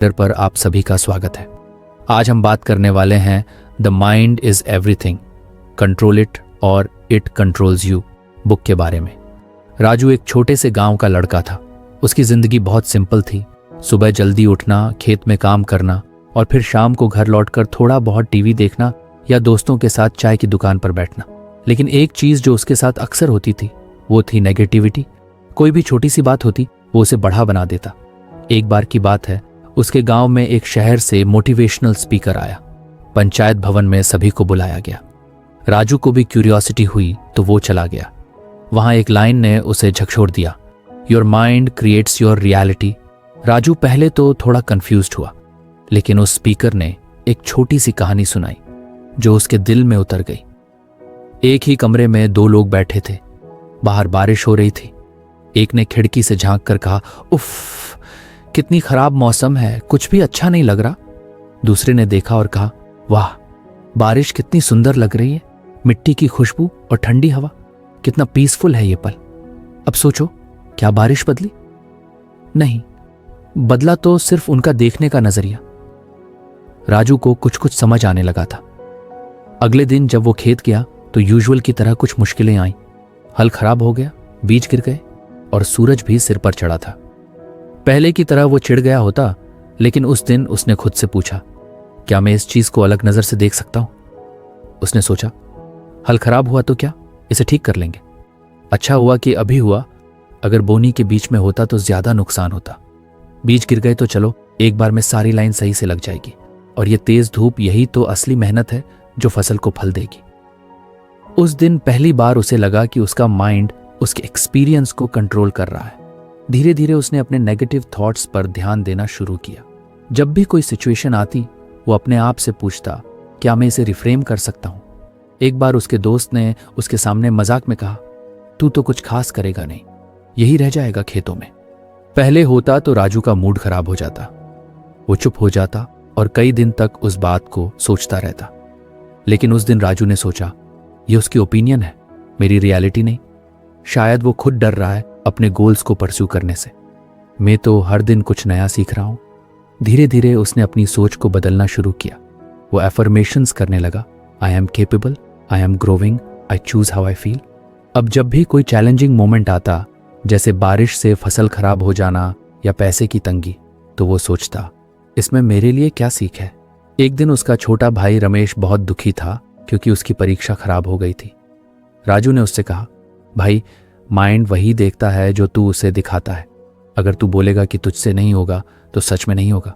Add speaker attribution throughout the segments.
Speaker 1: पर आप सभी का स्वागत है। आज हम बात करने वाले हैं the mind is everything, control it और इट कंट्रोल्स यू बुक के बारे में। राजू एक छोटे से गांव का लड़का था। उसकी जिंदगी बहुत सिंपल थी। सुबह जल्दी उठना, खेत में काम करना और फिर शाम को घर लौटकर थोड़ा बहुत टीवी देखना या दोस्तों के साथ चाय की दुकान पर बैठना। लेकिन एक चीज जो उसके साथ अक्सर होती थी वो थी नेगेटिविटी। कोई भी छोटी सी बात होती वो उसे बढ़ा बना देता। एक बार की बात है, उसके गांव में एक शहर से मोटिवेशनल स्पीकर आया। पंचायत भवन में सभी को बुलाया गया। राजू को भी क्यूरियोसिटी हुई तो वो चला गया। वहां एक लाइन ने उसे झकझोर दिया, your mind creates your reality. Raju पहले तो थोड़ा कंफ्यूज्ड हुआ, लेकिन उस स्पीकर ने एक छोटी सी कहानी सुनाई जो उसके दिल में उतर गई। एक ही कमरे में दो लोग बैठे थे। बाहर बारिश हो रही थी। एक ने खिड़की से झांक कर कहा, उफ, कितनी खराब मौसम है, कुछ भी अच्छा नहीं लग रहा। दूसरे ने देखा और कहा, वाह, बारिश कितनी सुंदर लग रही है, मिट्टी की खुशबू और ठंडी हवा, कितना पीसफुल है ये पल। अब सोचो, क्या बारिश बदली? नहीं, बदला तो सिर्फ उनका देखने का नजरिया। राजू को कुछ कुछ समझ आने लगा था। अगले दिन जब वो खेत गया तो यूजुअल की तरह कुछ मुश्किलें आईं। हल खराब हो गया, बीज गिर गए और सूरज भी सिर पर चढ़ा था। पहले की तरह वो चिढ़ गया होता, लेकिन उस दिन उसने खुद से पूछा, क्या मैं इस चीज को अलग नजर से देख सकता हूं? उसने सोचा, हल खराब हुआ तो क्या, इसे ठीक कर लेंगे। अच्छा हुआ कि अभी हुआ, अगर बोनी के बीच में होता तो ज्यादा नुकसान होता। बीज गिर गए तो चलो, एक बार में सारी लाइन सही से लग जाएगी और ये तेज धूप, यही तो असली मेहनत है जो फसल को फल देगी। उस दिन पहली बार उसे लगा कि उसका माइंड उसके एक्सपीरियंस को कंट्रोल कर रहा है। धीरे धीरे उसने अपने नेगेटिव थॉट्स पर ध्यान देना शुरू किया। जब भी कोई सिचुएशन आती, वो अपने आप से पूछता, क्या मैं इसे रिफ्रेम कर सकता हूं? एक बार उसके दोस्त ने उसके सामने मजाक में कहा, तू तो कुछ खास करेगा नहीं, यही रह जाएगा खेतों में। पहले होता तो राजू का मूड खराब हो जाता। वो चुप हो जाता और कई दिन तक उस बात को सोचता रहता। लेकिन उस दिन राजू ने सोचा, ये उसकी ओपिनियन है, मेरी रियलिटी नहीं। शायद वो खुद डर रहा है अपने गोल्स को परस्यू करने से। मैं तो हर दिन कुछ नया सीख रहा हूं। धीरे धीरे उसने अपनी सोच को बदलना शुरू किया। वो एफर्मेशंस करने लगा, I am capable, I am growing, I choose how I feel. अब जब भी कोई चैलेंजिंग मोमेंट आता, जैसे बारिश से फसल खराब हो जाना या पैसे की तंगी, तो वो सोचता, इसमें मेरे लिए क्या सीख है। एक दिन उसका छोटा भाई रमेश बहुत दुखी था क्योंकि उसकी परीक्षा खराब हो गई थी। राजू ने उससे कहा, भाई, माइंड वही देखता है जो तू उसे दिखाता है। अगर तू बोलेगा कि तुझसे नहीं होगा तो सच में नहीं होगा,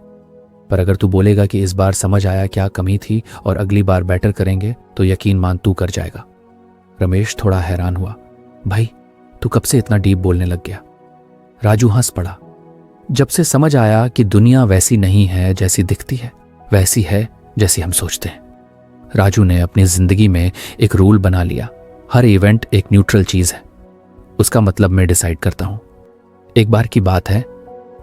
Speaker 1: पर अगर तू बोलेगा कि इस बार समझ आया क्या कमी थी और अगली बार बेटर करेंगे, तो यकीन मान तू कर जाएगा। रमेश थोड़ा हैरान हुआ, भाई तू कब से इतना डीप बोलने लग गया? राजू हंस पड़ा। जब से समझ आया कि दुनिया वैसी नहीं है जैसी दिखती है, वैसी है जैसी हम सोचते हैं। राजू ने अपनी जिंदगी में एक रूल बना लिया, हर इवेंट एक न्यूट्रल चीज है, उसका मतलब मैं डिसाइड करता हूं। एक बार की बात है,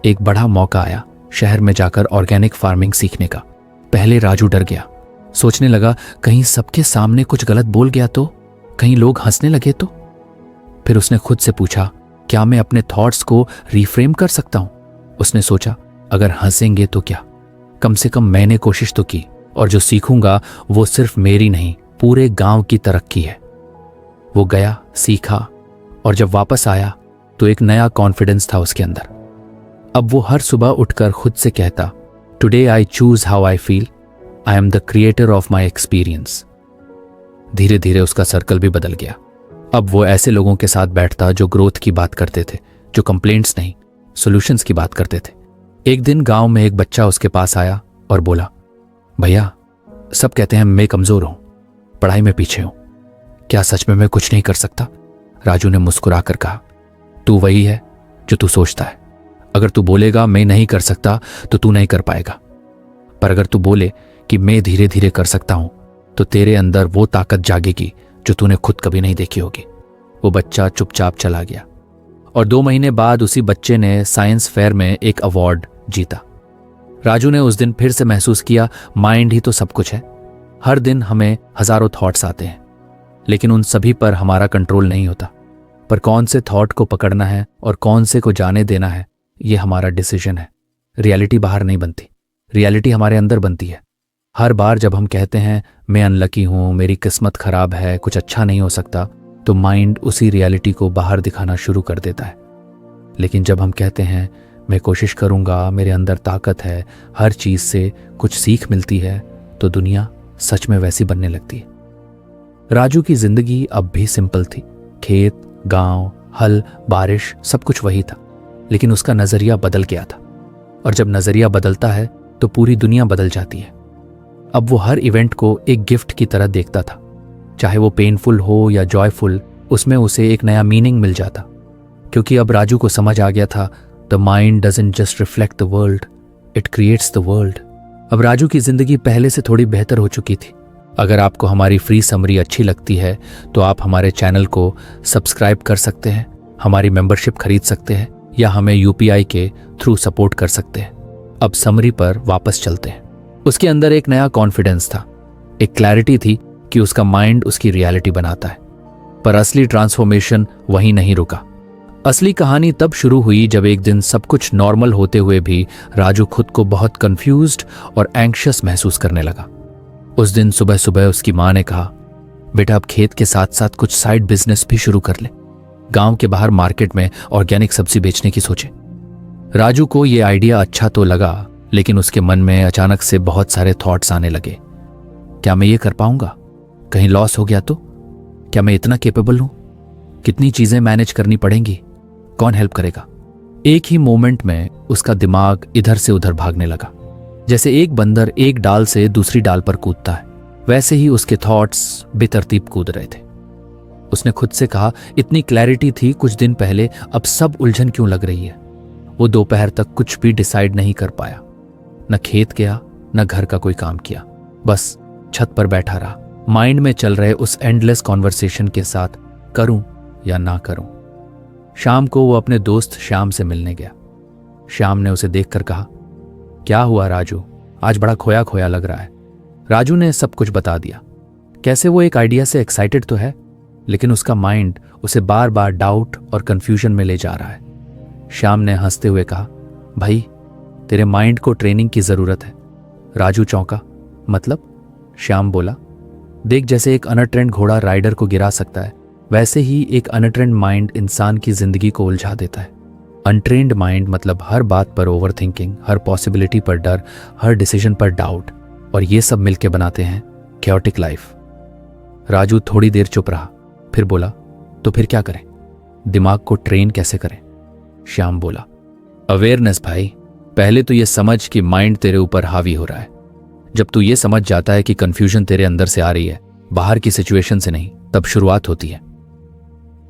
Speaker 1: एक बड़ा मौका आया शहर में जाकर ऑर्गेनिक फार्मिंग सीखने का। पहले राजू डर गया, सोचने लगा कहीं सबके सामने कुछ गलत बोल गया तो, कहीं लोग हंसने लगे तो। फिर उसने खुद से पूछा, क्या मैं अपने थॉट्स को रिफ्रेम कर सकता हूं? उसने सोचा, अगर हंसेंगे तो क्या, कम से कम मैंने कोशिश तो की, और जो सीखूंगा वो सिर्फ मेरी नहीं, पूरे गांव की तरक्की है। वो गया, सीखा, और जब वापस आया तो एक नया कॉन्फिडेंस था उसके अंदर। अब वो हर सुबह उठकर खुद से कहता, today I choose how I feel, I am the creator of my experience. धीरे धीरे उसका सर्कल भी बदल गया। अब वो ऐसे लोगों के साथ बैठता जो ग्रोथ की बात करते थे, जो कंप्लेंट्स नहीं, सॉल्यूशंस की बात करते थे। एक दिन गांव में एक बच्चा उसके पास आया और बोला, भैया, सब कहते हैं मैं कमजोर हूं, पढ़ाई में पीछे हूं, क्या सच में मैं कुछ नहीं कर सकता? राजू ने मुस्कुराकर कहा, तू वही है जो तू सोचता है। अगर तू बोलेगा मैं नहीं कर सकता तो तू नहीं कर पाएगा, पर अगर तू बोले कि मैं धीरे धीरे कर सकता हूं, तो तेरे अंदर वो ताकत जागेगी जो तूने खुद कभी नहीं देखी होगी। वो बच्चा चुपचाप चला गया और 2 महीने बाद उसी बच्चे ने साइंस फेयर में एक अवार्ड जीता। राजू ने उस दिन फिर से महसूस किया, माइंड ही तो सब कुछ है। हर दिन हमें हजारों थॉट्स आते हैं, लेकिन उन सभी पर हमारा कंट्रोल नहीं होता। पर कौन से थॉट को पकड़ना है और कौन से को जाने देना है, ये हमारा डिसीजन है। रियलिटी बाहर नहीं बनती, रियलिटी हमारे अंदर बनती है। हर बार जब हम कहते हैं मैं अनलकी हूं, मेरी किस्मत खराब है, कुछ अच्छा नहीं हो सकता, तो माइंड उसी रियलिटी को बाहर दिखाना शुरू कर देता है। लेकिन जब हम कहते हैं मैं कोशिश करूंगा, मेरे अंदर ताकत है, हर चीज से कुछ सीख मिलती है, तो दुनिया सच में वैसी बनने लगती है। राजू की जिंदगी अब भी सिंपल थी। खेत, गांव, हल, बारिश, सब कुछ वही था। लेकिन उसका नजरिया बदल गया था। और जब नजरिया बदलता है तो पूरी दुनिया बदल जाती है। अब वो हर इवेंट को एक गिफ्ट की तरह देखता था। चाहे वो पेनफुल हो या जॉयफुल, उसमें उसे एक नया मीनिंग मिल जाता। क्योंकि अब राजू को समझ आ गया था, the mind doesn't just reflect the world, it creates the world. अब राजू की जिंदगी पहले से थोड़ी बेहतर हो चुकी थी। अगर आपको हमारी फ्री समरी अच्छी लगती है तो आप हमारे चैनल को सब्सक्राइब कर सकते हैं, हमारी मेंबरशिप खरीद सकते हैं, या हमें यूपीआई के थ्रू सपोर्ट कर सकते हैं। अब समरी पर वापस चलते हैं। उसके अंदर एक नया कॉन्फिडेंस था, एक क्लैरिटी थी कि उसका माइंड उसकी रियलिटी बनाता है। पर असली ट्रांसफॉर्मेशन वहीं नहीं रुका। असली कहानी तब शुरू हुई जब एक दिन सब कुछ नॉर्मल होते हुए भी राजू खुद को बहुत कंफ्यूज्ड और एंग्शियस महसूस करने लगा। उस दिन सुबह सुबह उसकी माँ ने कहा, बेटा अब खेत के साथ साथ कुछ साइड बिजनेस भी शुरू कर ले। गांव के बाहर मार्केट में ऑर्गेनिक सब्जी बेचने की सोचे। राजू को यह आइडिया अच्छा तो लगा, लेकिन उसके मन में अचानक से बहुत सारे थॉट्स आने लगे। क्या मैं ये कर पाऊंगा? कहीं लॉस हो गया तो? क्या मैं इतना केपेबल हूं? कितनी चीजें मैनेज करनी पड़ेंगी? कौन हेल्प करेगा? एक ही मोमेंट में उसका दिमाग इधर से उधर भागने लगा। जैसे एक बंदर एक डाल से दूसरी डाल पर कूदता है, वैसे ही उसके थॉट्स बेतरतीब कूद रहे थे। उसने खुद से कहा, इतनी क्लैरिटी थी कुछ दिन पहले, अब सब उलझन क्यों लग रही है? वो दोपहर तक कुछ भी डिसाइड नहीं कर पाया। न खेत गया, न घर का कोई काम किया, बस छत पर बैठा रहा, माइंड में चल रहे उस एंडलेस कॉन्वर्सेशन के साथ, करूं या ना करूं। शाम को वो अपने दोस्त श्याम से मिलने गया। श्याम ने उसे देखकर कहा, क्या हुआ राजू, आज बड़ा खोया खोया लग रहा है। राजू ने सब कुछ बता दिया। कैसे वो एक आइडिया से एक्साइटेड तो है, लेकिन उसका माइंड उसे बार बार डाउट और कंफ्यूजन में ले जा रहा है। श्याम ने हंसते हुए कहा, भाई तेरे माइंड को ट्रेनिंग की जरूरत है। राजू चौंका, मतलब? श्याम बोला, देख जैसे एक अनट्रेंड घोड़ा राइडर को गिरा सकता है, वैसे ही एक अनट्रेंड माइंड इंसान की जिंदगी को उलझा देता है। अनट्रेंड माइंड मतलब हर बात पर ओवर थिंकिंग, हर पॉसिबिलिटी पर डर, हर डिसीजन पर डाउट, और ये सब मिलके बनाते हैं कैओटिक लाइफ। राजू थोड़ी देर चुप रहा, फिर बोला, तो फिर क्या करें? दिमाग को ट्रेन कैसे करें? श्याम बोला, अवेयरनेस भाई। पहले तो ये समझ कि माइंड तेरे ऊपर हावी हो रहा है। जब तू ये समझ जाता है कि कंफ्यूजन तेरे अंदर से आ रही है, बाहर की सिचुएशन से नहीं, तब शुरुआत होती है।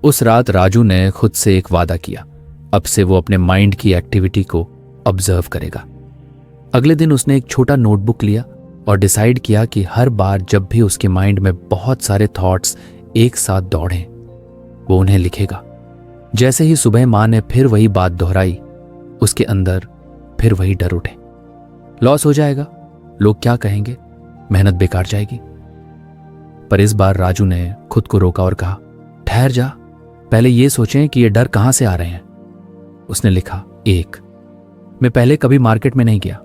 Speaker 1: उस रात राजू ने खुद से एक वादा किया, अब से वो अपने माइंड की एक्टिविटी को ऑब्जर्व करेगा। अगले दिन उसने एक छोटा नोटबुक लिया और डिसाइड किया कि हर बार जब भी उसके माइंड में बहुत सारे थॉट्स एक साथ दौड़ें, वो उन्हें लिखेगा। जैसे ही सुबह मां ने फिर वही बात दोहराई, उसके अंदर फिर वही डर उठे, लॉस हो जाएगा, लोग क्या कहेंगे, मेहनत बेकार जाएगी। पर इस बार राजू ने खुद को रोका और कहा, ठहर जा, पहले ये सोचें कि ये डर कहां से आ रहे हैं। उसने लिखा, 1, मैं पहले कभी मार्केट में नहीं गया।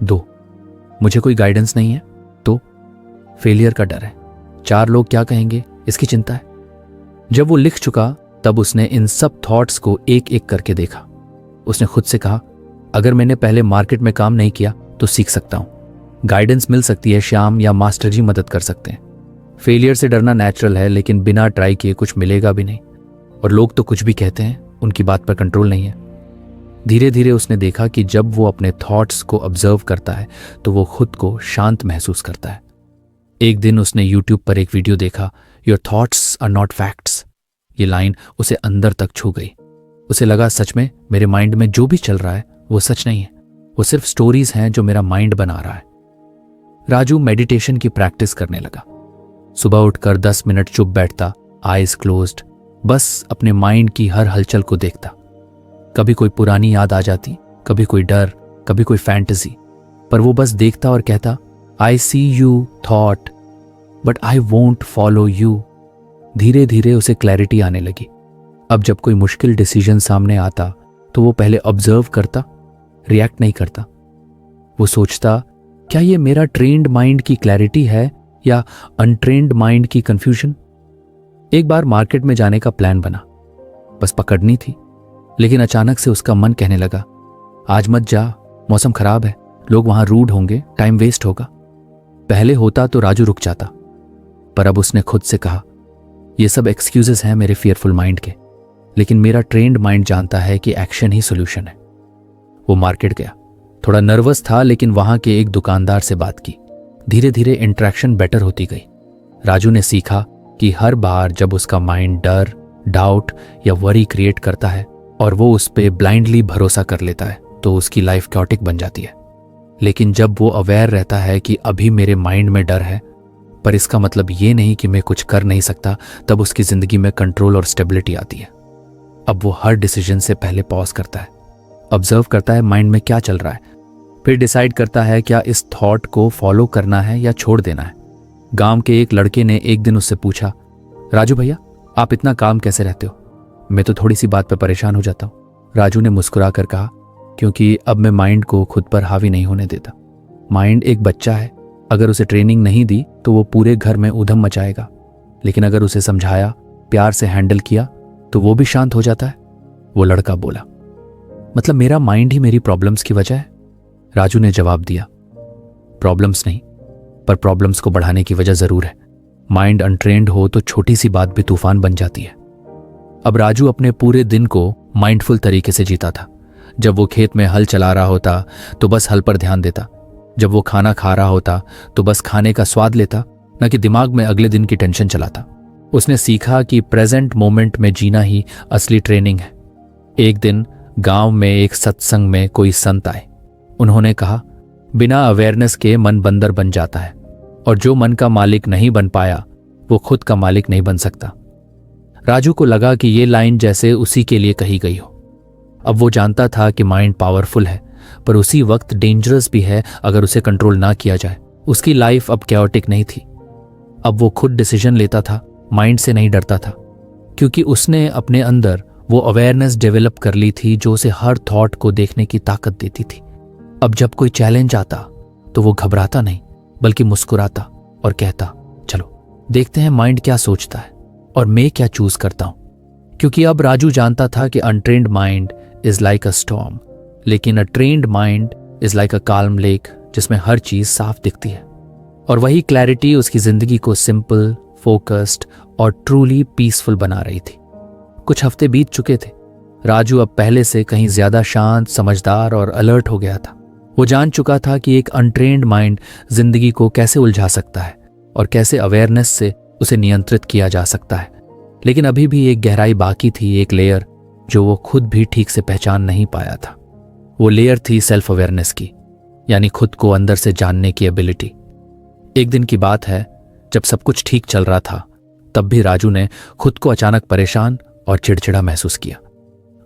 Speaker 1: 2, मुझे कोई गाइडेंस नहीं है। तो फेलियर का डर है। 4, लोग क्या कहेंगे, इसकी चिंता है। जब वो लिख चुका तब उसने इन सब थॉट्स को एक एक करके देखा। उसने खुद से कहा, अगर मैंने पहले मार्केट में काम नहीं किया तो सीख सकता हूं, गाइडेंस मिल सकती है, श्याम या मास्टर जी मदद कर सकते हैं। फेलियर से डरना नेचुरल है, लेकिन बिना ट्राई किए कुछ मिलेगा भी नहीं। और लोग तो कुछ भी कहते हैं, उनकी बात पर कंट्रोल नहीं है। धीरे धीरे उसने देखा कि जब वो अपने थॉट्स को ऑब्जर्व करता है तो वो खुद को शांत महसूस करता है। एक दिन उसने यूट्यूब पर एक वीडियो देखा, your thoughts are not facts. ये लाइन उसे अंदर तक छू गई। उसे लगा, सच में मेरे माइंड में जो भी चल रहा है वो सच नहीं है, वो सिर्फ स्टोरीज हैं जो मेरा माइंड बना रहा है। राजू मेडिटेशन की प्रैक्टिस करने लगा। सुबह उठकर 10 मिनट चुप बैठता, आईज क्लोज्ड, बस अपने माइंड की हर हलचल को देखता। कभी कोई पुरानी याद आ जाती, कभी कोई डर, कभी कोई फैंटेसी, पर वो बस देखता और कहता, I see you thought but I won't follow you. धीरे धीरे उसे क्लैरिटी आने लगी। अब जब कोई मुश्किल डिसीजन सामने आता तो वो पहले ऑब्जर्व करता, रिएक्ट नहीं करता। वो सोचता, क्या ये मेरा ट्रेन्ड माइंड की क्लैरिटी है या अनट्रेन्ड माइंड की कंफ्यूजन? एक बार मार्केट में जाने का प्लान बना, बस पकड़नी थी, लेकिन अचानक से उसका मन कहने लगा, आज मत जा, मौसम खराब है, लोग वहां रूड होंगे, टाइम वेस्ट होगा। पहले होता तो राजू रुक जाता, पर अब उसने खुद से कहा, ये सब एक्सक्यूजेस हैं मेरे फियरफुल माइंड के, लेकिन मेरा ट्रेन्ड माइंड जानता है कि एक्शन ही सोल्यूशन है। वो मार्केट गया, थोड़ा नर्वस था, लेकिन वहां के एक दुकानदार से बात की। धीरे धीरे इंटरेक्शन बेटर होती गई। राजू ने सीखा कि हर बार जब उसका माइंड डर, डाउट या वरी क्रिएट करता है और वो उस पर ब्लाइंडली भरोसा कर लेता है, तो उसकी लाइफ क्योटिक बन जाती है। लेकिन जब वो अवेयर रहता है कि अभी मेरे माइंड में डर है, पर इसका मतलब ये नहीं कि मैं कुछ कर नहीं सकता, तब उसकी जिंदगी में कंट्रोल और स्टेबिलिटी आती है। अब वो हर डिसीजन से पहले पॉज करता है, ऑब्जर्व करता है माइंड में क्या चल रहा है, फिर डिसाइड करता है क्या इस थॉट को फॉलो करना है या छोड़ देना है। गांव के एक लड़के ने एक दिन उससे पूछा, राजू भैया, आप इतना काम कैसे रहते हो? मैं तो थोड़ी सी बात पर परेशान हो जाता हूँ। राजू ने मुस्कुरा कर कहा, क्योंकि अब मैं माइंड को खुद पर हावी नहीं होने देता। माइंड एक बच्चा है, अगर उसे ट्रेनिंग नहीं दी तो वो पूरे घर में ऊधम मचाएगा, लेकिन अगर उसे समझाया, प्यार से हैंडल किया, तो वो भी शांत हो जाता है। वो लड़का बोला, मतलब मेरा माइंड ही मेरी प्रॉब्लम्स की वजह है? राजू ने जवाब दिया, प्रॉब्लम्स नहीं, पर प्रॉब्लम्स को बढ़ाने की वजह जरूर है। माइंड अनट्रेन्ड हो तो छोटी सी बात भी तूफान बन जाती है। अब राजू अपने पूरे दिन को माइंडफुल तरीके से जीता था। जब वो खेत में हल चला रहा होता तो बस हल पर ध्यान देता, जब वो खाना खा रहा होता तो बस खाने का स्वाद लेता, न कि दिमाग में अगले दिन की टेंशन चलाता। उसने सीखा कि प्रेजेंट मोमेंट में जीना ही असली ट्रेनिंग है। एक दिन गांव में एक सत्संग में कोई संत आए। उन्होंने कहा, बिना अवेयरनेस के मन बंदर बन जाता है, और जो मन का मालिक नहीं बन पाया वो खुद का मालिक नहीं बन सकता। राजू को लगा कि ये लाइन जैसे उसी के लिए कही गई हो। अब वो जानता था कि माइंड पावरफुल है, पर उसी वक्त डेंजरस भी है अगर उसे कंट्रोल ना किया जाए। उसकी लाइफ अब कैओटिक नहीं थी। अब वो खुद डिसीजन लेता था, माइंड से नहीं डरता था, क्योंकि उसने अपने अंदर वो अवेयरनेस डेवलप कर ली थी जो उसे हर थॉट को देखने की ताकत देती थी। अब जब कोई चैलेंज आता तो वो घबराता नहीं, बल्कि मुस्कुराता और कहता, चलो देखते हैं माइंड क्या सोचता है और मैं क्या चूज करता हूं। क्योंकि अब राजू जानता था कि untrained mind is like a storm, लेकिन a trained mind is like a calm lake, जिसमें हर चीज साफ दिखती है। और वही क्लैरिटी उसकी जिंदगी को सिंपल, फोकस्ड और ट्रूली पीसफुल बना रही थी। कुछ हफ्ते बीत चुके थे। राजू अब पहले से कहीं ज्यादा शांत, समझदार और अलर्ट हो गया था। वो जान चुका था कि एक अनट्रेन्ड माइंड जिंदगी को कैसे उलझा सकता है और कैसे अवेयरनेस से उसे नियंत्रित किया जा सकता है। लेकिन अभी भी एक गहराई बाकी थी, एक लेयर जो वो खुद भी ठीक से पहचान नहीं पाया था। वो लेयर थी सेल्फ अवेयरनेस की, यानी खुद को अंदर से जानने की एबिलिटी। एक दिन की बात है, जब सब कुछ ठीक चल रहा था, तब भी राजू ने खुद को अचानक परेशान और चिड़चिड़ा महसूस किया।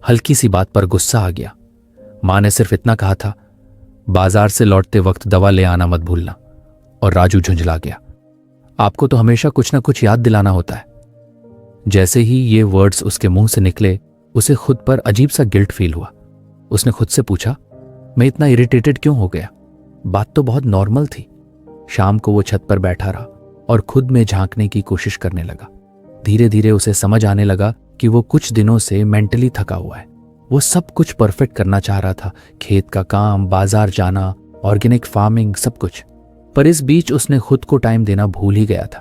Speaker 1: हल्की सी बात पर गुस्सा आ गया। मां ने सिर्फ इतना कहा था, बाजार से लौटते वक्त दवा ले आना मत भूलना, और राजू झुंझला गया। आपको तो हमेशा कुछ ना कुछ याद दिलाना होता है। जैसे ही ये वर्ड्स उसके मुंह से निकले, उसे खुद पर अजीब सा गिल्ट फील हुआ। उसने खुद से पूछा, मैं इतना इरिटेटेड क्यों हो गया? बात तो बहुत नॉर्मल थी। शाम को वो छत पर बैठा रहा और खुद में झांकने की कोशिश करने लगा। धीरे धीरे उसे समझ आने लगा कि वो कुछ दिनों से मेंटली थका हुआ है। वो सब कुछ परफेक्ट करना चाह रहा था, खेत का काम, बाजार जाना, ऑर्गेनिक फार्मिंग, सब कुछ। पर इस बीच उसने खुद को टाइम देना भूल ही गया था।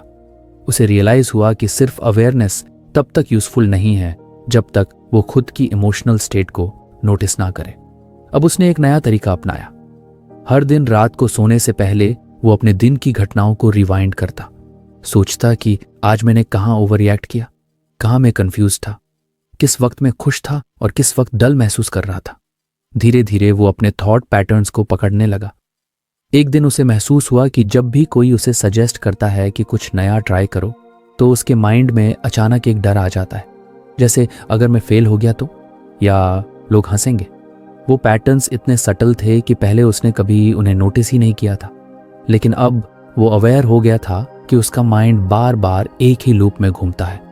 Speaker 1: उसे रियलाइज हुआ कि सिर्फ अवेयरनेस तब तक यूजफुल नहीं है जब तक वो खुद की इमोशनल स्टेट को नोटिस ना करे। अब उसने एक नया तरीका अपनाया। हर दिन रात को सोने से पहले वो अपने दिन की घटनाओं को रिवाइंड करता, सोचता कि आज मैंने कहाँ ओवर रिएक्ट किया, कहाँ मैं कंफ्यूज था, किस वक्त मैं खुश था और किस वक्त डल महसूस कर रहा था। धीरे धीरे वो अपने थॉट पैटर्न्स को पकड़ने लगा। एक दिन उसे महसूस हुआ कि जब भी कोई उसे सजेस्ट करता है कि कुछ नया ट्राई करो, तो उसके माइंड में अचानक एक डर आ जाता है, जैसे अगर मैं फेल हो गया तो, या लोग हंसेंगे। वो पैटर्न्स इतने सटल थे कि पहले उसने कभी उन्हें नोटिस ही नहीं किया था, लेकिन अब वो अवेयर हो गया था कि उसका माइंड बार बार एक ही लूप में घूमता है।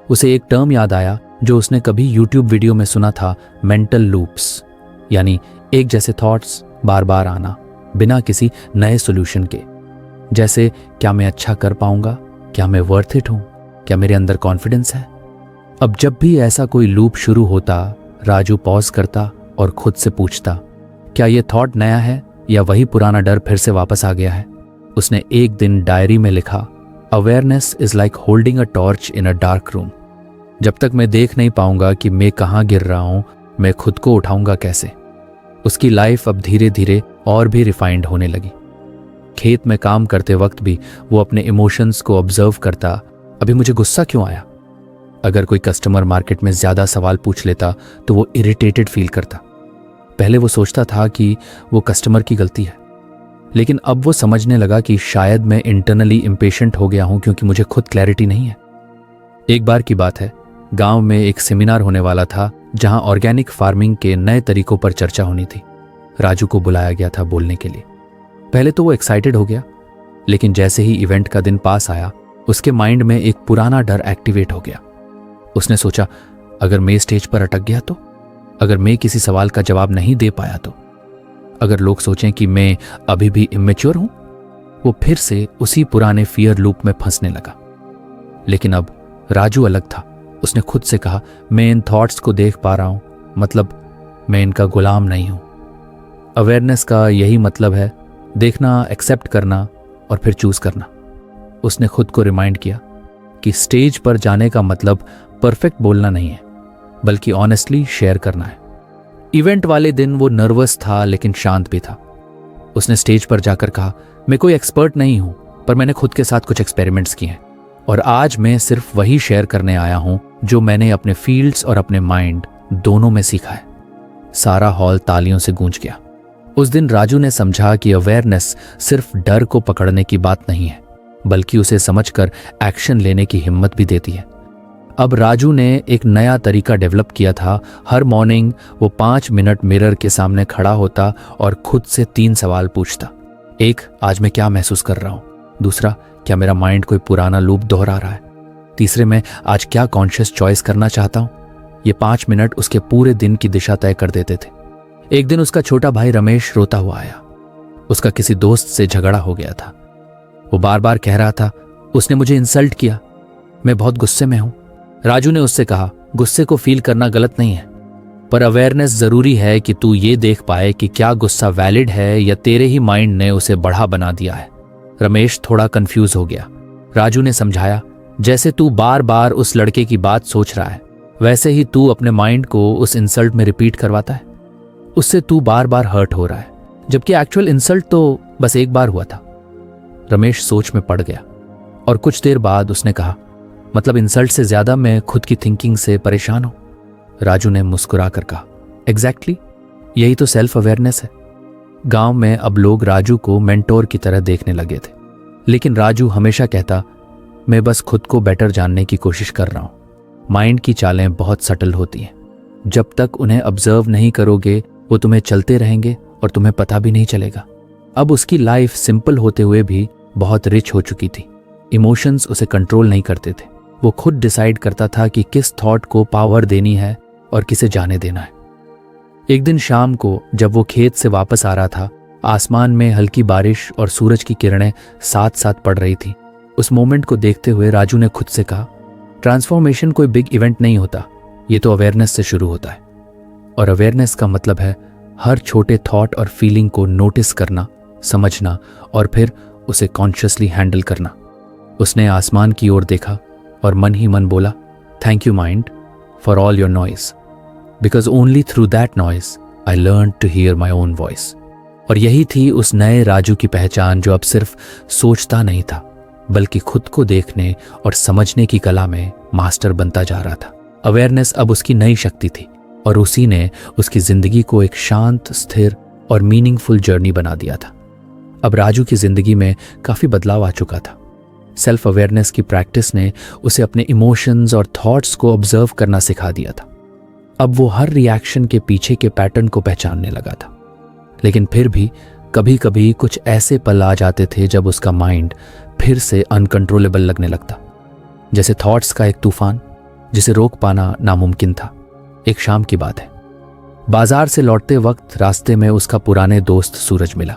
Speaker 1: उसे एक टर्म याद आया जो उसने कभी यूट्यूब वीडियो में सुना था, मेंटल लूप्स, यानी एक जैसे थॉट्स बार बार आना, बिना किसी नए सॉल्यूशन के। जैसे, क्या मैं अच्छा कर पाऊंगा, क्या मैं वर्थ इट हूं, क्या मेरे अंदर कॉन्फिडेंस है। अब जब भी ऐसा कोई लूप शुरू होता, राजू पॉज करता और खुद से पूछता, क्या ये थॉट नया है या वही पुराना डर फिर से वापस आ गया है। उसने एक दिन डायरी में लिखा, awareness is like holding a torch in a dark room. जब तक मैं देख नहीं पाऊंगा कि मैं कहाँ गिर रहा हूं, मैं खुद को उठाऊंगा कैसे। उसकी लाइफ अब धीरे धीरे और भी रिफाइंड होने लगी। खेत में काम करते वक्त भी वो अपने इमोशंस को ऑब्जर्व करता, अभी मुझे गुस्सा क्यों आया। अगर कोई कस्टमर मार्केट में ज्यादा सवाल पूछ लेता तो वो इरिटेटेड फील करता। पहले वो सोचता था कि वो कस्टमर की गलती है, लेकिन अब वो समझने लगा कि शायद मैं इंटरनली इम्पेशेंट हो गया हूं क्योंकि मुझे खुद क्लैरिटी नहीं है। एक बार की बात है, गांव में एक सेमिनार होने वाला था जहां ऑर्गेनिक फार्मिंग के नए तरीकों पर चर्चा होनी थी। राजू को बुलाया गया था बोलने के लिए। पहले तो वो एक्साइटेड हो गया, लेकिन जैसे ही इवेंट का दिन पास आया, उसके माइंड में एक पुराना डर एक्टिवेट हो गया। उसने सोचा, अगर मैं स्टेज पर अटक गया तो, अगर मैं किसी सवाल का जवाब नहीं दे पाया तो, अगर लोग सोचें कि मैं अभी भी इमेच्योर हूं। वो फिर से उसी पुराने फियर लूप में फंसने लगा। लेकिन अब राजू अलग था। उसने खुद से कहा, मैं इन थॉट्स को देख पा रहा हूं, मतलब मैं इनका गुलाम नहीं हूं। अवेयरनेस का यही मतलब है, देखना, एक्सेप्ट करना और फिर चूज करना। उसने खुद को रिमाइंड किया कि स्टेज पर जाने का मतलब परफेक्ट बोलना नहीं है, बल्कि ऑनेस्टली शेयर करना है। इवेंट वाले दिन वो नर्वस था लेकिन शांत भी था। उसने स्टेज पर जाकर कहा, मैं कोई एक्सपर्ट नहीं हूं, पर मैंने खुद के साथ कुछ एक्सपेरिमेंट्स किए हैं और आज मैं सिर्फ वही शेयर करने आया हूं जो मैंने अपने फील्ड्स और अपने माइंड दोनों में सीखा है। सारा हॉल तालियों से गूंज गया। उस दिन राजू ने समझा कि अवेयरनेस सिर्फ डर को पकड़ने की बात नहीं है, बल्कि उसे समझकर एक्शन लेने की हिम्मत भी देती है। अब राजू ने एक नया तरीका डेवलप किया था। हर मॉर्निंग वो 5 मिनट मिरर के सामने खड़ा होता और खुद से 3 सवाल पूछता। एक, आज मैं क्या महसूस कर रहा हूं। दूसरा, क्या मेरा माइंड कोई पुराना लूप दोहरा रहा है। तीसरे में, आज क्या कॉन्शियस चॉइस करना चाहता हूं। ये 5 मिनट उसके पूरे दिन की दिशा तय कर देते थे। एक दिन उसका छोटा भाई रमेश रोता हुआ आया। उसका किसी दोस्त से झगड़ा हो गया था। वो बार बार कह रहा था, उसने मुझे इंसल्ट किया, मैं बहुत गुस्से में हूं। राजू ने उससे कहा, गुस्से को फील करना गलत नहीं है, पर अवेयरनेस जरूरी है कि तू ये देख पाए कि क्या गुस्सा वैलिड है या तेरे ही माइंड ने उसे बढ़ा बना दिया है। रमेश थोड़ा कंफ्यूज हो गया। राजू ने समझाया, जैसे तू बार बार उस लड़के की बात सोच रहा है, वैसे ही तू अपने माइंड को उस इंसल्ट में रिपीट करवाता है। उससे तू बार बार हर्ट हो रहा है, जबकि एक्चुअल इंसल्ट तो बस एक बार हुआ था। रमेश सोच में पड़ गया और कुछ देर बाद उसने कहा, मतलब इंसल्ट से ज्यादा मैं खुद की थिंकिंग से परेशान हूं। राजू ने मुस्कुरा कर कहा, एग्जैक्टली, यही तो सेल्फ अवेयरनेस है। गांव में अब लोग राजू को मेंटोर की तरह देखने लगे थे, लेकिन राजू हमेशा कहता, मैं बस खुद को बेटर जानने की कोशिश कर रहा हूं। माइंड की चालें बहुत सटल होती हैं। जब तक उन्हें ऑब्जर्व नहीं करोगे, वो तुम्हें चलते रहेंगे और तुम्हें पता भी नहीं चलेगा। अब उसकी लाइफ सिंपल होते हुए भी बहुत रिच हो चुकी थी। इमोशंस उसे कंट्रोल नहीं करते थे। वो खुद डिसाइड करता था कि किस थॉट को पावर देनी है और किसे जाने देना है। एक दिन शाम को जब वो खेत से वापस आ रहा था, आसमान में हल्की बारिश और सूरज की किरणें साथ साथ पड़ रही थी। उस मोमेंट को देखते हुए राजू ने खुद से कहा, ट्रांसफॉर्मेशन कोई बिग इवेंट नहीं होता, ये तो अवेयरनेस से शुरू होता है। और अवेयरनेस का मतलब है हर छोटे थॉट और फीलिंग को नोटिस करना, समझना और फिर उसे कॉन्शियसली हैंडल करना। उसने आसमान की ओर देखा और मन ही मन बोला, thank you mind for all your noise, because only through that noise I learn to hear my own voice. और यही थी उस नए राजू की पहचान, जो अब सिर्फ सोचता नहीं था, बल्कि खुद को देखने और समझने की कला में मास्टर बनता जा रहा था। अवेयरनेस अब उसकी नई शक्ति थी और उसी ने उसकी जिंदगी को एक शांत, स्थिर और मीनिंगफुल जर्नी बना दिया था। अब राजू की जिंदगी में काफी बदलाव आ चुका था। सेल्फ अवेयरनेस की प्रैक्टिस ने उसे अपने इमोशंस और थॉट्स को ऑब्जर्व करना सिखा दिया था। अब वो हर रिएक्शन के पीछे के पैटर्न को पहचानने लगा था। लेकिन फिर भी कभी कभी कुछ ऐसे पल आ जाते थे जब उसका माइंड फिर से अनकंट्रोलेबल लगने लगता, जैसे थॉट्स का एक तूफान जिसे रोक पाना नामुमकिन था। एक शाम की बात है, बाजार से लौटते वक्त रास्ते में उसका पुराने दोस्त सूरज मिला।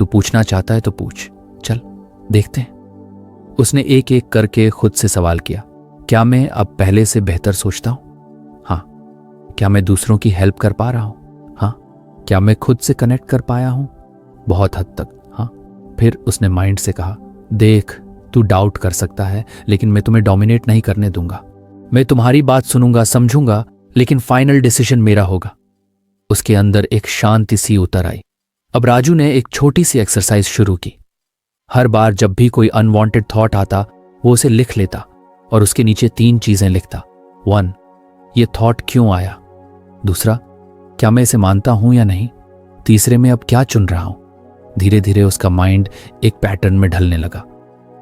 Speaker 1: तू पूछना चाहता है तो पूछ, चल देखते हैं। उसने एक एक करके खुद से सवाल किया, क्या मैं अब पहले से बेहतर सोचता हूं? हाँ। क्या मैं दूसरों की हेल्प कर पा रहा हूं? हाँ। क्या मैं खुद से कनेक्ट कर पाया हूं? बहुत हद तक हाँ। फिर उसने माइंड से कहा, देख तू डाउट कर सकता है, लेकिन मैं तुम्हें डोमिनेट नहीं करने दूंगा। मैं तुम्हारी बात सुनूंगा, समझूंगा, लेकिन फाइनल डिसीजन मेरा होगा। उसके अंदर एक शांति सी उतर आई। अब राजू ने एक छोटी सी एक्सरसाइज शुरू की। हर बार जब भी कोई अनवांटेड थॉट आता, वो उसे लिख लेता और उसके नीचे 3 चीजें लिखता। 1, ये थॉट क्यों आया? दूसरा, क्या मैं इसे मानता हूं या नहीं? तीसरे, मैं अब क्या चुन रहा हूं? धीरे धीरे उसका माइंड एक पैटर्न में ढलने लगा।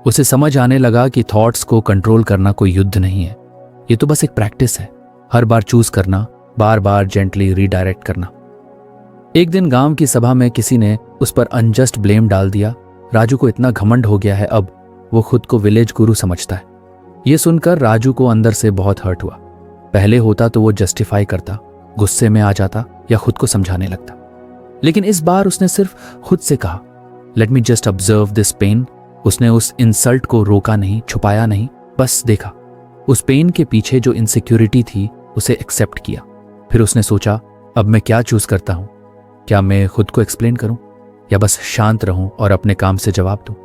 Speaker 1: उसे समझ आने लगा कि थॉट्स को कंट्रोल करना कोई युद्ध नहीं है, ये तो बस एक प्रैक्टिस है। हर बार चूज करना, बार बार जेंटली रीडायरेक्ट करना। एक दिन गांव की सभा में किसी ने उस पर अनजस्ट ब्लेम डाल दिया। राजू को इतना घमंड हो गया है, अब वो खुद को विलेज गुरु समझता है। ये सुनकर राजू को अंदर से बहुत हर्ट हुआ। पहले होता तो वो जस्टिफाई करता, गुस्से में आ जाता या खुद को समझाने लगता, लेकिन इस बार उसने सिर्फ खुद से कहा, let me just observe this pain. उसने उस इंसल्ट को रोका नहीं, छुपाया नहीं, बस देखा। उस पेन के पीछे जो इनसिक्योरिटी थी उसे एक्सेप्ट किया। फिर उसने सोचा, अब मैं क्या चूज करता हूं? क्या मैं खुद को एक्सप्लेन करूं या बस शांत रहूं और अपने काम से जवाब दूं?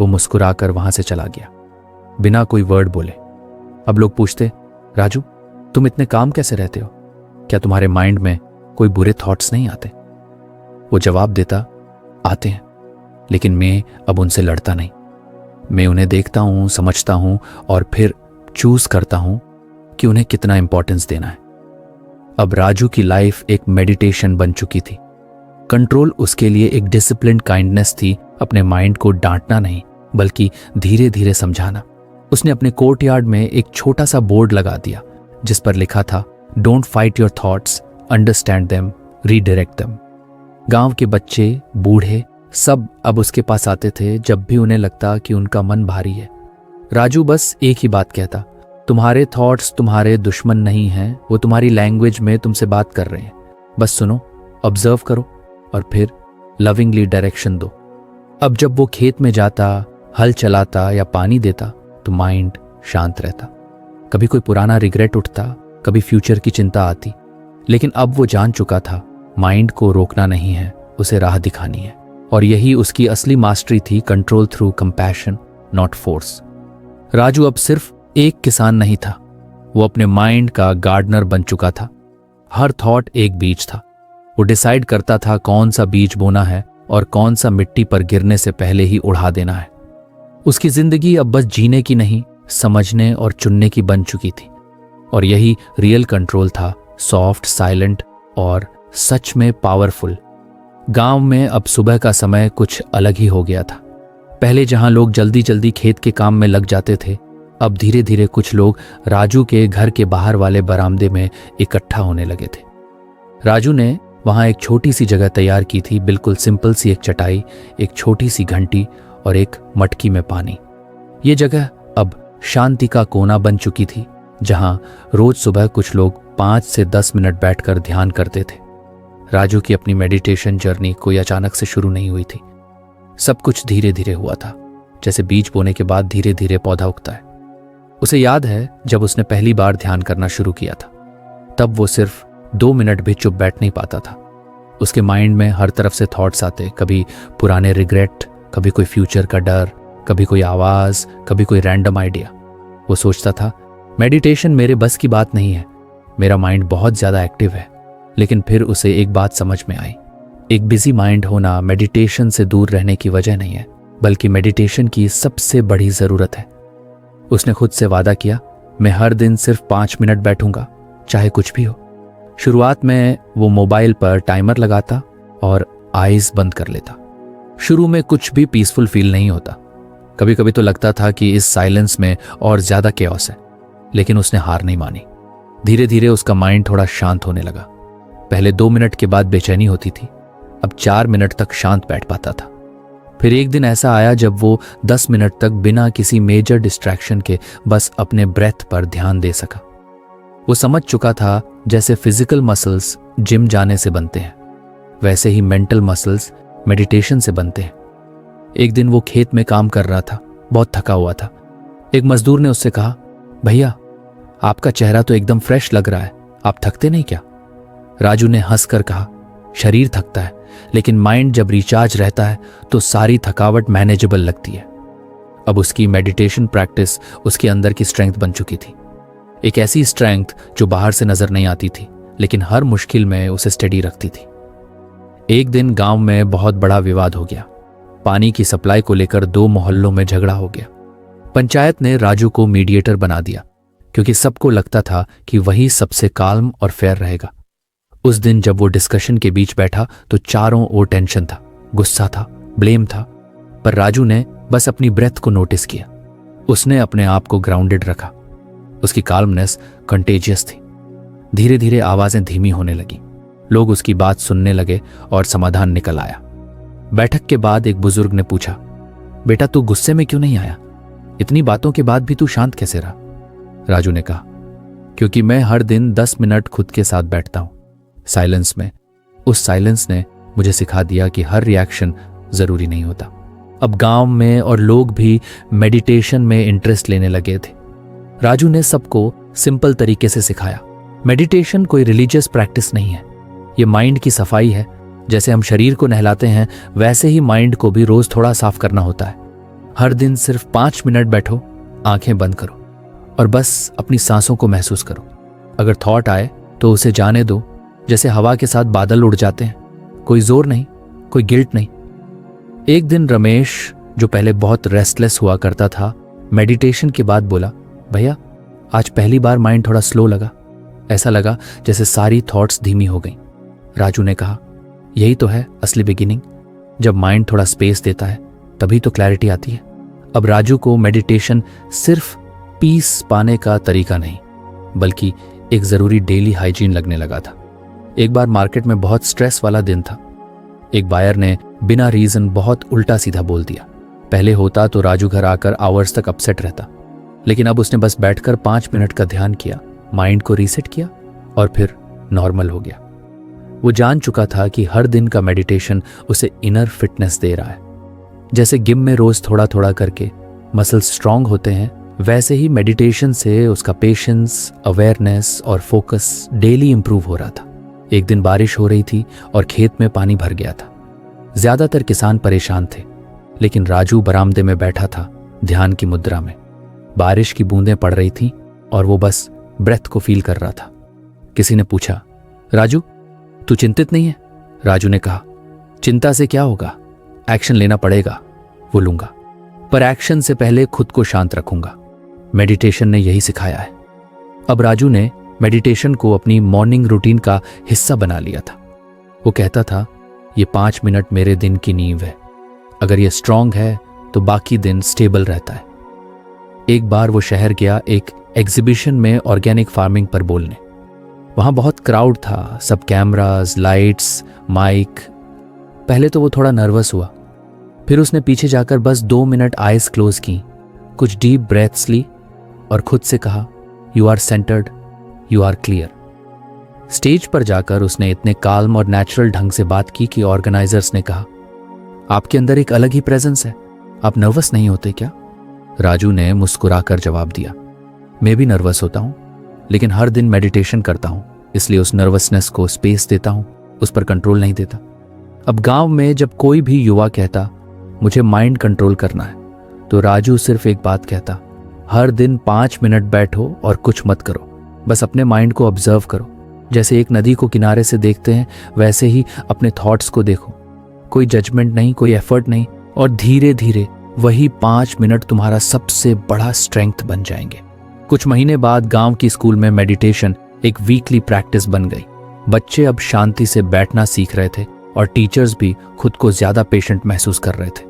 Speaker 1: वो मुस्कुराकर वहां से चला गया, बिना कोई वर्ड बोले। अब लोग पूछते, राजू तुम इतने काम कैसे रहते हो? क्या तुम्हारे माइंड में कोई बुरे थॉट्स नहीं आते? वो जवाब देता, आते हैं, लेकिन मैं अब उनसे लड़ता नहीं। मैं उन्हें देखता हूं, समझता हूं और फिर चूज करता हूं कि उन्हें कितना इंपॉर्टेंस देना है। अब राजू की लाइफ एक मेडिटेशन बन चुकी थी। कंट्रोल उसके लिए एक डिसिप्लिन्ड काइंडनेस थी, अपने माइंड को डांटना नहीं बल्कि धीरे धीरे समझाना। उसने अपने कोर्टयार्ड में एक छोटा सा बोर्ड लगा दिया जिस पर लिखा था, don't fight your thoughts, understand them, redirect them. गांव के बच्चे, बूढ़े सब अब उसके पास आते थे जब भी उन्हें लगता कि उनका मन भारी है। राजू बस एक ही बात कहता, तुम्हारे थॉट्स तुम्हारे दुश्मन नहीं हैं, वो तुम्हारी लैंग्वेज में तुमसे बात कर रहे हैं। बस सुनो, ऑब्जर्व करो और फिर लविंगली डायरेक्शन दो। अब जब वो खेत में जाता, हल चलाता या पानी देता तो माइंड शांत रहता। कभी कोई पुराना रिग्रेट उठता, कभी फ्यूचर की चिंता आती, लेकिन अब वो जान चुका था माइंड को रोकना नहीं है, उसे राह दिखानी है। और यही उसकी असली मास्टरी थी, control through compassion, not force. Raju अब सिर्फ एक किसान नहीं था, वो अपने माइंड का गार्डनर बन चुका था। हर थॉट एक बीज था। वो डिसाइड करता था कौन सा बीज बोना है और कौन सा मिट्टी पर गिरने से पहले ही उड़ा देना है। उसकी जिंदगी अब बस जीने की नहीं, समझने और चुनने की बन चुकी थी। और यही रियल कंट्रोल था, सॉफ्ट, साइलेंट और सच में पावरफुल। गांव में अब सुबह का समय कुछ अलग ही हो गया था। पहले जहां लोग जल्दी जल्दी खेत के काम में लग जाते थे, अब धीरे धीरे कुछ लोग राजू के घर के बाहर वाले बरामदे में इकट्ठा होने लगे थे। राजू ने वहां एक छोटी सी जगह तैयार की थी, बिल्कुल सिंपल सी एक चटाई, एक छोटी सी घंटी और एक मटकी में पानी। ये जगह अब शांति का कोना बन चुकी थी, जहां रोज सुबह कुछ लोग 5 से 10 मिनट बैठकर ध्यान करते थे। राजू की अपनी मेडिटेशन जर्नी कोई अचानक से शुरू नहीं हुई थी। सब कुछ धीरे धीरे हुआ था, जैसे बीज बोने के बाद धीरे धीरे पौधा उगता है। उसे याद है जब उसने पहली बार ध्यान करना शुरू किया था, तब वो सिर्फ 2 मिनट भी चुप बैठ नहीं पाता था। उसके माइंड में हर तरफ से थॉट्स आते, कभी पुराने रिग्रेट, कभी कोई फ्यूचर का डर, कभी कोई आवाज, कभी कोई रैंडम आइडिया। वो सोचता था, मेडिटेशन मेरे बस की बात नहीं है, मेरा माइंड बहुत ज्यादा एक्टिव है। लेकिन फिर उसे एक बात समझ में आई, एक बिजी माइंड होना मेडिटेशन से दूर रहने की वजह नहीं है, बल्कि मेडिटेशन की सबसे बड़ी जरूरत है। उसने खुद से वादा किया, मैं हर दिन सिर्फ 5 मिनट बैठूंगा, चाहे कुछ भी हो। शुरुआत में वो मोबाइल पर टाइमर लगाता और आईज बंद कर लेता। शुरू में कुछ भी पीसफुल फील नहीं होता, कभी कभी तो लगता था कि इस साइलेंस में और ज्यादा केओस है, लेकिन उसने हार नहीं मानी। धीरे धीरे उसका माइंड थोड़ा शांत होने लगा। पहले 2 मिनट के बाद बेचैनी होती थी, अब 4 मिनट तक शांत बैठ पाता था। फिर एक दिन ऐसा आया जब वो 10 मिनट तक बिना किसी मेजर डिस्ट्रैक्शन के बस अपने ब्रेथ पर ध्यान दे सका। वो समझ चुका था जैसे फिजिकल मसल्स जिम जाने से बनते हैं, वैसे ही मेंटल मसल्स मेडिटेशन से बनते हैं। एक दिन वो खेत में काम कर रहा था, बहुत थका हुआ था। एक मजदूर ने उससे कहा, भैया आपका चेहरा तो एकदम फ्रेश लग रहा है, आप थकते नहीं क्या? राजू ने हंसकर कहा, शरीर थकता है, लेकिन माइंड जब रिचार्ज रहता है तो सारी थकावट मैनेजेबल लगती है। अब उसकी मेडिटेशन प्रैक्टिस उसके अंदर की स्ट्रेंथ बन चुकी थी, एक ऐसी स्ट्रेंथ जो बाहर से नजर नहीं आती थी, लेकिन हर मुश्किल में उसे स्टेडी रखती थी। एक दिन गांव में बहुत बड़ा विवाद हो गया। पानी की सप्लाई को लेकर 2 मोहल्लों में झगड़ा हो गया। पंचायत ने राजू को मीडिएटर बना दिया, क्योंकि सबको लगता था कि वही सबसे काल्म और फेयर रहेगा। उस दिन जब वो डिस्कशन के बीच बैठा तो चारों ओर टेंशन था, गुस्सा था, ब्लेम था, पर राजू ने बस अपनी ब्रेथ को नोटिस किया। उसने अपने आप को ग्राउंडेड रखा। उसकी काल्मनेस कंटेजियस थी। धीरे धीरे आवाजें धीमी होने लगी, लोग उसकी बात सुनने लगे और समाधान निकल आया। बैठक के बाद एक बुजुर्ग ने पूछा, बेटा तू गुस्से में क्यों नहीं आया? इतनी बातों के बाद भी तू शांत कैसे रहा? राजू ने कहा, क्योंकि मैं हर दिन 10 मिनट खुद के साथ बैठता हूं, साइलेंस में। उस साइलेंस ने मुझे सिखा दिया कि हर रिएक्शन जरूरी नहीं होता। अब गांव में और लोग भी मेडिटेशन में इंटरेस्ट लेने लगे थे। राजू ने सबको सिंपल तरीके से सिखाया, मेडिटेशन कोई रिलीजियस प्रैक्टिस नहीं है, ये माइंड की सफाई है। जैसे हम शरीर को नहलाते हैं, वैसे ही माइंड को भी रोज थोड़ा साफ करना होता है। हर दिन सिर्फ 5 मिनट बैठो, आंखें बंद करो और बस अपनी सांसों को महसूस करो। अगर थॉट आए तो उसे जाने दो, जैसे हवा के साथ बादल उड़ जाते हैं। कोई जोर नहीं, कोई गिल्ट नहीं। एक दिन रमेश, जो पहले बहुत रेस्टलेस हुआ करता था, मेडिटेशन के बाद बोला, भैया आज पहली बार माइंड थोड़ा स्लो लगा। ऐसा लगा जैसे सारी थॉट्स धीमी हो गई। राजू ने कहा, यही तो है असली बिगिनिंग। जब माइंड थोड़ा स्पेस देता है तभी तो क्लैरिटी आती है। अब राजू को मेडिटेशन सिर्फ पीस पाने का तरीका नहीं, बल्कि एक जरूरी डेली हाइजीन लगने लगा था। एक बार मार्केट में बहुत स्ट्रेस वाला दिन था। एक बायर ने बिना रीजन बहुत उल्टा सीधा बोल दिया। पहले होता तो राजू घर आकर आवर्स तक अपसेट रहता, लेकिन अब उसने बस बैठकर 5 मिनट का ध्यान किया, माइंड को रीसेट किया और फिर नॉर्मल हो गया। वो जान चुका था कि हर दिन का मेडिटेशन उसे इनर फिटनेस दे रहा है। जैसे जिम में रोज थोड़ा थोड़ा करके मसल्स स्ट्रांग होते हैं, वैसे ही मेडिटेशन से उसका पेशेंस, अवेयरनेस और फोकस डेली इंप्रूव हो रहा था। एक दिन बारिश हो रही थी और खेत में पानी भर गया था। ज्यादातर किसान परेशान थे, लेकिन राजू बरामदे में बैठा था, ध्यान की मुद्रा में। बारिश की बूंदें पड़ रही थीं और वो बस ब्रेथ को फील कर रहा था। किसी ने पूछा, राजू तू चिंतित नहीं है? राजू ने कहा, चिंता से क्या होगा, एक्शन लेना पड़ेगा, वो लूंगा, पर एक्शन से पहले खुद को शांत रखूंगा। मेडिटेशन ने यही सिखाया है। अब राजू ने मेडिटेशन को अपनी मॉर्निंग रूटीन का हिस्सा बना लिया था। वो कहता था, ये 5 मिनट मेरे दिन की नींव है। अगर ये स्ट्रांग है तो बाकी दिन स्टेबल रहता है। एक बार वो शहर गया एक एग्जीबिशन में ऑर्गेनिक फार्मिंग पर बोलने। वहां बहुत क्राउड था, सब कैमरास, लाइट्स, माइक। पहले तो वो थोड़ा नर्वस हुआ, फिर उसने पीछे जाकर बस 2 मिनट आईज क्लोज की, कुछ डीप ब्रेथ्स ली और खुद से कहा, you are centred, you are clear. Stage पर जाकर उसने इतने काल्म और नेचुरल ढंग से बात की कि ऑर्गेनाइजर्स ने कहा, आपके अंदर एक अलग ही प्रेजेंस है, आप नर्वस नहीं होते क्या? राजू ने मुस्कुराकर जवाब दिया, मैं भी नर्वस होता हूं, लेकिन हर दिन मेडिटेशन करता हूं, इसलिए उस नर्वसनेस को स्पेस देता हूं, उस पर कंट्रोल नहीं देता। अब गांव में जब कोई भी युवा कहता, मुझे माइंड कंट्रोल करना है, तो राजू सिर्फ एक बात कहता, हर दिन 5 मिनट बैठो और कुछ मत करो, बस अपने माइंड को ऑब्जर्व करो। जैसे एक नदी को किनारे से देखते हैं, वैसे ही अपने थॉट्स को देखो। कोई जजमेंट नहीं, कोई एफर्ट नहीं, और धीरे धीरे वही 5 मिनट तुम्हारा सबसे बड़ा स्ट्रेंथ बन जाएंगे। कुछ महीने बाद गांव की स्कूल में मेडिटेशन एक वीकली प्रैक्टिस बन गई। बच्चे अब शांति से बैठना सीख रहे थे और टीचर्स भी खुद को ज्यादा पेशेंट महसूस कर रहे थे।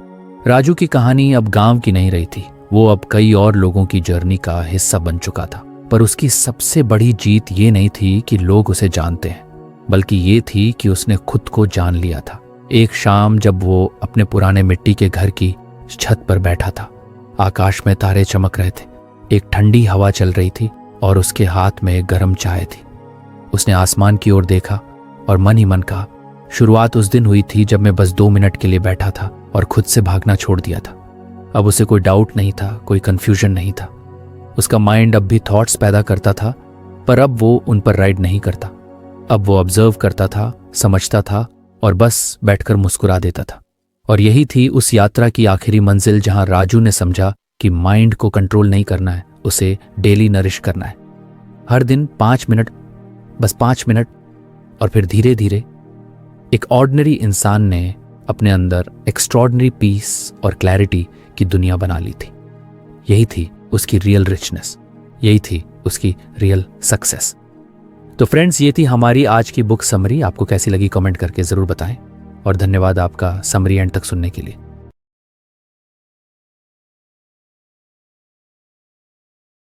Speaker 1: राजू की कहानी अब गांव की नहीं रही थी, वो अब कई और लोगों की जर्नी का हिस्सा बन चुका था। पर उसकी सबसे बड़ी जीत ये नहीं थी कि लोग उसे जानते हैं, बल्कि ये थी कि उसने खुद को जान लिया था। एक शाम जब वो अपने पुराने मिट्टी के घर की छत पर बैठा था, आकाश में तारे चमक रहे थे, एक ठंडी हवा चल रही थी और उसके हाथ में गर्म चाय थी। उसने आसमान की ओर देखा और मन ही मन कहा, शुरुआत उस दिन हुई थी जब मैं बस 2 मिनट के लिए बैठा था और खुद से भागना छोड़ दिया था। अब उसे कोई डाउट नहीं था, कोई कंफ्यूजन नहीं था। उसका माइंड अब भी थॉट्स पैदा करता था, पर अब वो उन पर राइड नहीं करता। अब वो ऑब्जर्व करता था, समझता था और बस बैठकर मुस्कुरा देता था। और यही थी उस यात्रा की आखिरी मंजिल, जहां राजू ने समझा कि माइंड को कंट्रोल नहीं करना है, उसे डेली नरिश करना है। हर दिन 5 मिनट, बस 5 मिनट। और फिर धीरे धीरे एक ऑर्डिनरी इंसान ने अपने अंदर एक्स्ट्रॉर्डिनरी पीस और क्लैरिटी की दुनिया बना ली थी। यही थी उसकी रियल रिचनेस, यही थी उसकी रियल सक्सेस। तो फ्रेंड्स, ये थी हमारी आज की बुक समरी। आपको कैसी लगी कमेंट करके ज़रूर बताएं और धन्यवाद आपका समरी एंड तक सुनने के लिए।